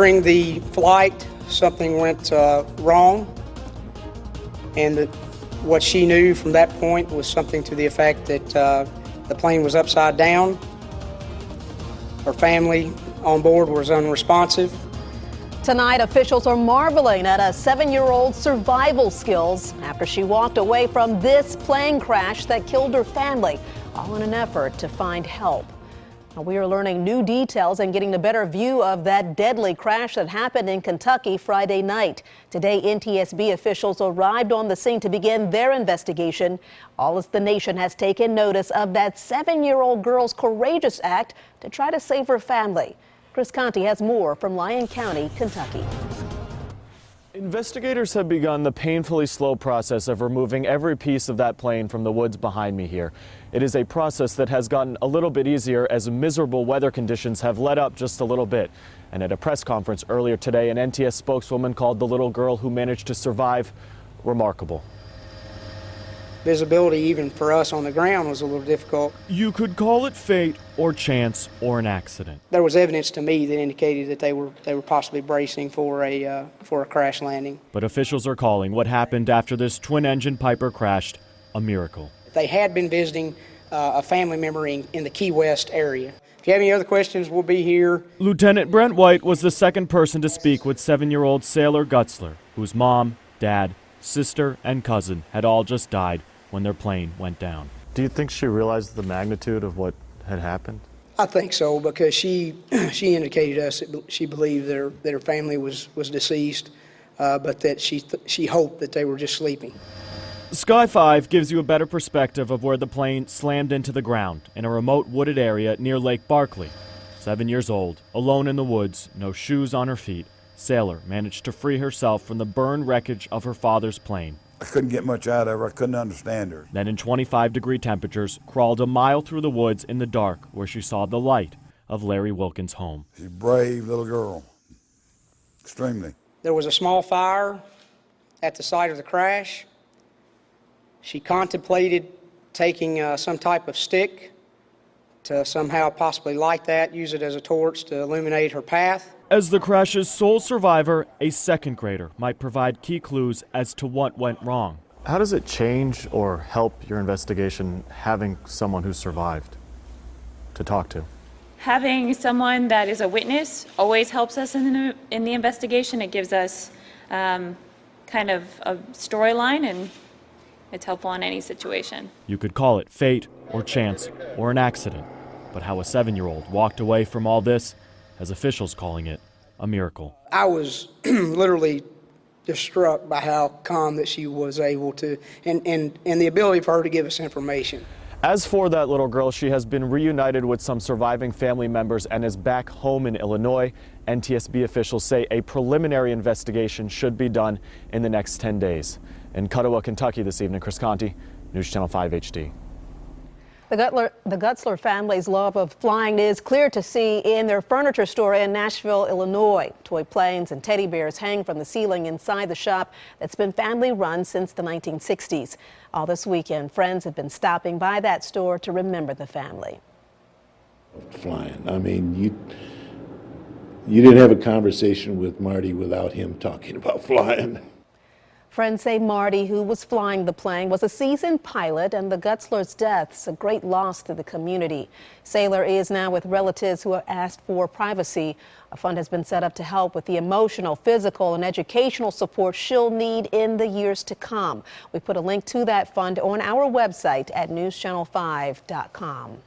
During the flight, something went wrong, and what she knew from that point was something to the effect that the plane was upside down. Her family on board was unresponsive. Tonight, officials are marveling at a 7-year-old's survival skills after she walked away from this plane crash that killed her family, all in an effort to find help. Now, we are learning new details and getting a better view of that deadly crash that happened in Kentucky Friday night. Today, NTSB officials arrived on the scene to begin their investigation, all as the nation has taken notice of that 7-year-old girl's courageous act to try to save her family. Chris Conti has more from Lyon County, Kentucky. Investigators have begun the painfully slow process of removing every piece of that plane from the woods behind me here. It is a process that has gotten a little bit easier as miserable weather conditions have let up just a little bit. And at a press conference earlier today, an NTS spokeswoman called the little girl who managed to survive remarkable. Visibility, even for us on the ground, was a little difficult. You could call it fate or chance or an accident. There was evidence to me that indicated that they were possibly bracing for a crash landing. But officials are calling what happened after this twin-engine Piper crashed a miracle. They had been visiting a family member in the Key West area. If you have any other questions, we'll be here. Lieutenant Brent White was the second person to speak with 7-year-old Sailor Gutzler, whose mom, dad, sister, and cousin had all just died when their plane went down. Do you think she realized the magnitude of what had happened? I think so, because she indicated to us that she believed that her family was deceased, but that she hoped that they were just sleeping. Sky 5 gives you a better perspective of where the plane slammed into the ground in a remote wooded area near Lake Barkley. 7 years old, alone in the woods, no shoes on her feet, Sailor managed to free herself from the burned wreckage of her father's plane. I couldn't get much out of her. I couldn't understand her. Then in 25-degree temperatures, crawled a mile through the woods in the dark where she saw the light of Larry Wilkins' home. She's a brave little girl, extremely. There was a small fire at the site of the crash. She contemplated taking some type of stick to somehow possibly light that, use it as a torch to illuminate her path. As the crash's sole survivor, a second grader might provide key clues as to what went wrong. How does it change or help your investigation having someone who survived to talk to? Having someone that is a witness always helps us in the investigation. It gives us kind of a storyline, and it's helpful in any situation. You could call it fate or chance or an accident, but how a 7-year-old walked away from all this, as officials calling it a miracle. I was literally just struck by how calm that she was able to, and the ability for her to give us information. As for that little girl, she has been reunited with some surviving family members and is back home in Illinois. NTSB officials say a preliminary investigation should be done in the next 10 days. In Cuttawa, Kentucky this evening, Chris Conti, News Channel 5 HD. The Gutzler family's love of flying is clear to see in their furniture store in Nashville, Illinois. Toy planes and teddy bears hang from the ceiling inside the shop that's been family run since the 1960s. All this weekend, friends have been stopping by that store to remember the family. Flying. I mean, you didn't have a conversation with Marty without him talking about flying. Friends say Marty, who was flying the plane, was a seasoned pilot, and the Gutzler's death's a great loss to the community. Sailor is now with relatives who have asked for privacy. A fund has been set up to help with the emotional, physical, and educational support she'll need in the years to come. We put a link to that fund on our website at newschannel5.com.